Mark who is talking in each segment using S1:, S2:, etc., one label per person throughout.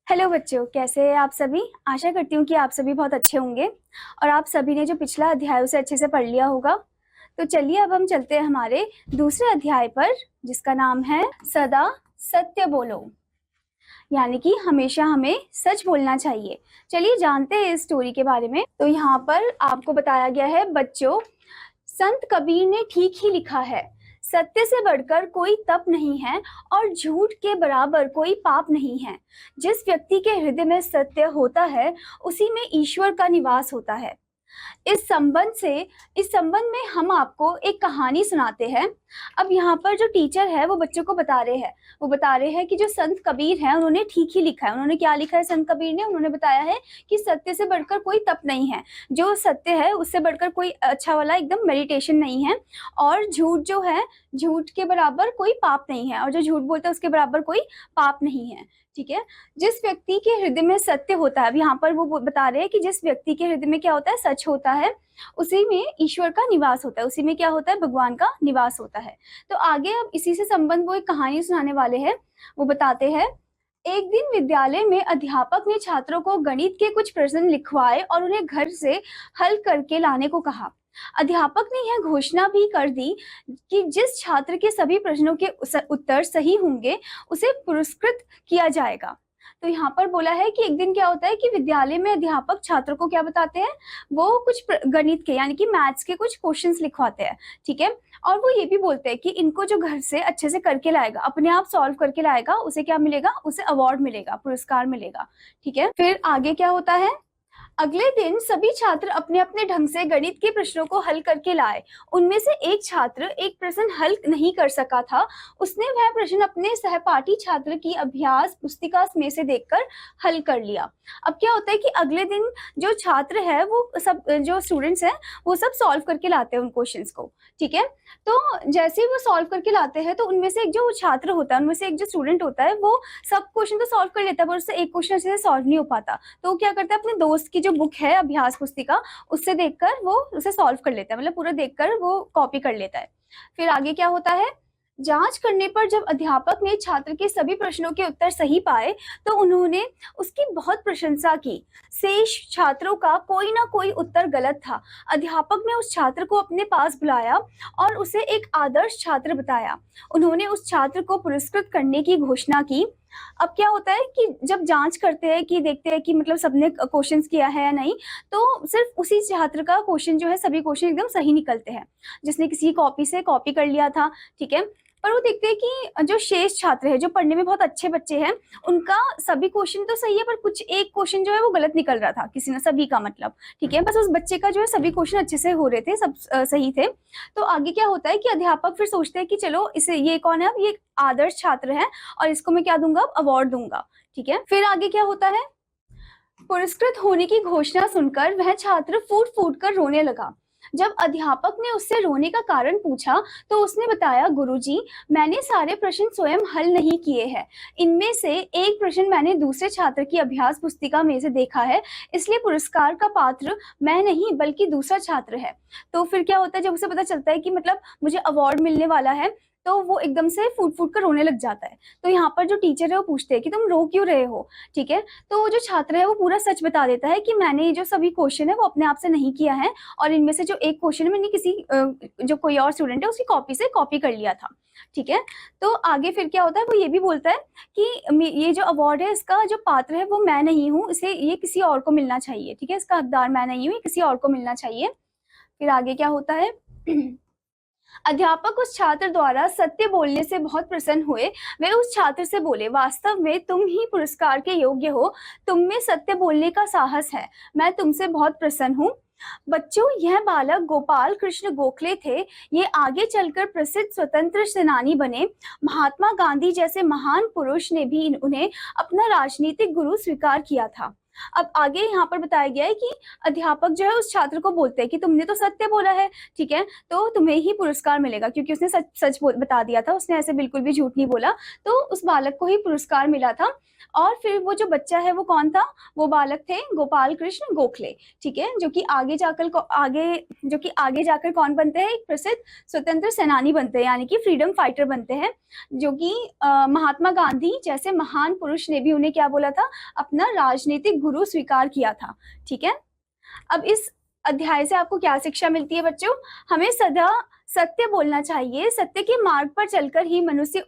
S1: Hello बच्चों, कैसे हैं आप सभी। आशा करती हूँ कि आप सभी बहुत अच्छे होंगे और आप सभी ने जो पिछला अध्याय उसे अच्छे से पढ़ लिया होगा। तो चलिए अब हम चलते हैं हमारे दूसरे अध्याय पर, जिसका नाम है सदा सत्य बोलो, यानी कि हमेशा हमें सच बोलना चाहिए। चलिए जानते हैं इस स्टोरी के बारे में। तो यहाँ पर आपको बताया गया है, बच्चों, संत कबीर ने ठीक ही लिखा है, सत्य से बढ़कर कोई तप नहीं है और झूठ के बराबर कोई पाप नहीं है। जिस व्यक्ति के हृदय में सत्य होता है उसी में ईश्वर का निवास होता है। इस संबंध में हम आपको एक कहानी सुनाते हैं। अब यहाँ पर जो टीचर है वो बच्चों को बता रहे हैं कि जो संत कबीर है उन्होंने ठीक ही लिखा है। उन्होंने क्या लिखा है संत कबीर ने? उन्होंने बताया है कि सत्य से बढ़कर कोई तप नहीं है, जो सत्य है उससे बढ़कर कोई अच्छा वाला एकदम मेडिटेशन नहीं है, और झूठ जो है, झूठ के बराबर कोई पाप नहीं है, और जो झूठ बोलता है उसके बराबर कोई पाप नहीं है। ठीक है। जिस व्यक्ति के हृदय में सत्य होता है, अब यहाँ पर वो बता रहे हैं कि जिस व्यक्ति के हृदय में क्या होता है, सच होता है, उसी में ईश्वर का निवास होता है, उसी में क्या होता है, भगवान का निवास होता है। तो आगे अब इसी से संबंध वो एक कहानी सुनाने वाले हैं। वो बताते हैं, एक दिन विद्यालय में अध्यापक ने छात्रों को गणित के कुछ प्रश्न लिखवाए और उन्हें घर से हल करके लाने को कहा। अध्यापक ने यह घोषणा भी कर दी कि जिस छात्र के सभी प्रश्नों के उत्तर सही होंगे उसे पुरस्कृत किया जाएगा। तो यहाँ पर बोला है कि एक दिन क्या होता है कि विद्यालय में अध्यापक छात्रों को क्या बताते हैं, वो कुछ गणित के यानी कि मैथ्स के कुछ क्वेश्चंस लिखवाते हैं। ठीक है। और वो ये भी बोलते हैं कि इनको जो घर से अच्छे से करके लाएगा, अपने आप सॉल्व करके लाएगा, उसे क्या मिलेगा, उसे अवार्ड मिलेगा, पुरस्कार मिलेगा। ठीक है। फिर आगे क्या होता है, अगले दिन सभी छात्र अपने अपने ढंग से गणित के प्रश्नों को हल करके लाए। उनमें से एक छात्र एक प्रश्न हल नहीं कर सका था। उसने वह प्रश्न अपने सहपाठी छात्र की अभ्यास पुस्तिका में से देखकर हल कर लिया। अब क्या होता है कि अगले दिन जो छात्र है, वो सब जो स्टूडेंट्स हैं, वो सब सॉल्व करके लाते हैं उन क्वेश्चंस को। ठीक है। तो जैसे ही वो सॉल्व करके लाते हैं तो उनमें से एक जो छात्र होता है, उनमें से एक जो स्टूडेंट होता है, वो सब क्वेश्चन तो सॉल्व कर लेता है पर उससे एक क्वेश्चन अच्छे से सॉल्व नहीं हो पाता। तो वो क्या करता है, अपने दोस्त की जो बुक है अभ्यास पुस्तिका, उससे देखकर वो उसे सॉल्व कर लेता है, मतलब पूरा देखकर वो कॉपी कर लेता है। फिर आगे क्या होता है, जांच करने पर जब अध्यापक ने छात्र के सभी प्रश्नों के उत्तर सही पाए तो उन्होंने उसकी बहुत प्रशंसा की। शेष छात्रों का कोई ना कोई उत्तर गलत था। अध्यापक ने उस छात्र को अपने पास बुलाया और उसे एक आदर्श छात्र बताया। उन्होंने उस छात्र को पुरस्कृत करने की घोषणा की। अब क्या होता है कि जब जांच करते हैं कि देखते हैं कि मतलब सबने क्वेश्चंस किया है या नहीं, तो सिर्फ उसी छात्र का क्वेश्चन जो है, सभी क्वेश्चन एकदम सही निकलते हैं, जिसने किसी कॉपी से कॉपी कर लिया था। ठीक है। पर वो देखते हैं कि जो शेष छात्र है, जो पढ़ने में बहुत अच्छे बच्चे हैं, उनका सभी क्वेश्चन तो सही है पर कुछ एक क्वेश्चन जो है वो गलत निकल रहा था, किसी ने, सभी का मतलब। ठीक है। बस उस बच्चे का जो है सभी क्वेश्चन अच्छे से हो रहे थे, सब सही थे। तो आगे क्या होता है कि अध्यापक फिर सोचते हैं कि चलो इसे, ये कौन है, अब ये आदर्श छात्र है और इसको मैं क्या दूंगा, अवार्ड दूंगा। ठीक है। फिर आगे क्या होता है, पुरस्कृत होने की घोषणा सुनकर वह छात्र फूट फूट कर रोने लगा। जब अध्यापक ने उससे रोने का कारण पूछा तो उसने बताया, गुरुजी, मैंने सारे प्रश्न स्वयं हल नहीं किए हैं। इनमें से एक प्रश्न मैंने दूसरे छात्र की अभ्यास पुस्तिका में से देखा है, इसलिए पुरस्कार का पात्र मैं नहीं बल्कि दूसरा छात्र है। तो फिर क्या होता है, जब उसे पता चलता है कि मतलब मुझे अवार्ड मिलने वाला है, तो वो एकदम से फूट फूट कर रोने लग जाता है। तो यहाँ पर जो टीचर है वो पूछते हैं कि तुम रो क्यों रहे हो। ठीक है। तो वो जो छात्र है वो पूरा सच बता देता है कि मैंने ये जो सभी क्वेश्चन है वो अपने आप से नहीं किया है, और इनमें से जो एक क्वेश्चन है मैंने किसी जो कोई और स्टूडेंट है उसकी कॉपी से कॉपी कर लिया था। ठीक है। तो आगे फिर क्या होता है, वो ये भी बोलता है कि ये जो अवार्ड है इसका जो पात्र है वो मैं नहीं हूँ, इसे ये किसी और को मिलना चाहिए। ठीक है। इसका हकदार मैं नहीं हूँ, किसी और को मिलना चाहिए। फिर आगे क्या होता है, अध्यापक उस छात्र द्वारा सत्य बोलने से बहुत प्रसन्न हुए। वे उस छात्र से बोले, वास्तव में तुम ही पुरस्कार के योग्य हो, तुम में सत्य बोलने का साहस है, मैं तुमसे बहुत प्रसन्न हूँ। बच्चों, यह बालक गोपाल कृष्ण गोखले थे। ये आगे चलकर प्रसिद्ध स्वतंत्र सेनानी बने। महात्मा गांधी जैसे महान पुरुष ने भी उन्हें अपना राजनीतिक गुरु स्वीकार किया था। अब आगे यहाँ पर बताया गया है कि अध्यापक जो है उस छात्र को बोलते हैं कि तुमने तो सत्य बोला है, ठीक है, तो तुम्हें ही पुरस्कार मिलेगा, क्योंकि उसने सच सच बता दिया था, उसने ऐसे बिल्कुल भी झूठ नहीं बोला, तो उस बालक को ही पुरस्कार मिला था। और फिर वो जो बच्चा है वो कौन था, वो बालक थे गोपाल कृष्ण गोखले, ठीक है, जो कि आगे जाकर कौन बनते हैं, एक प्रसिद्ध स्वतंत्र सेनानी बनते हैं, यानी कि फ्रीडम फाइटर बनते हैं, जो कि महात्मा गांधी जैसे महान पुरुष ने भी उन्हें क्या बोला था, अपना राजनीतिक गुरु स्वीकार किया था, ठीक है। अब इस अध्याय से आपको क्या शिक्षा मिलती है बच्चों, हमें सदा सत्य बोलना चाहिए, सत्य के मार्ग पर चलकर ही मनुष्य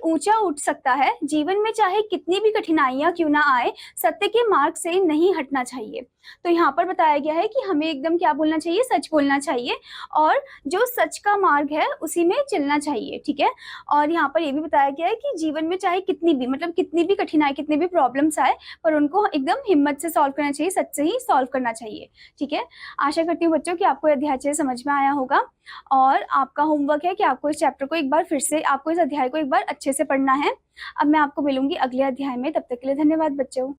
S1: ऊंचा उठ सकता है, जीवन में चाहे कितनी भी कठिनाइयां क्यों ना आए, सत्य के मार्ग से नहीं हटना चाहिए। तो यहाँ पर बताया गया है कि हमें एकदम क्या बोलना चाहिए, सच बोलना चाहिए, और जो सच का मार्ग है उसी में चलना चाहिए, ठीक है। और यहाँ पर ये भी बताया गया है कि जीवन में चाहे कितनी भी कठिनाई, कितनी भी प्रॉब्लम्स आए, पर उनको एकदम हिम्मत से सॉल्व करना चाहिए, सच से ही सॉल्व करना चाहिए, ठीक है। आशा करती हूँ बच्चों कि आपको अध्याय अच्छे से समझ में आया होगा, और आपका होमवर्क है कि आपको इस चैप्टर को एक बार फिर से, आपको इस अध्याय को एक बार अच्छे से पढ़ना है। अब मैं आपको मिलूंगी अगले अध्याय में, तब तक के लिए धन्यवाद बच्चों।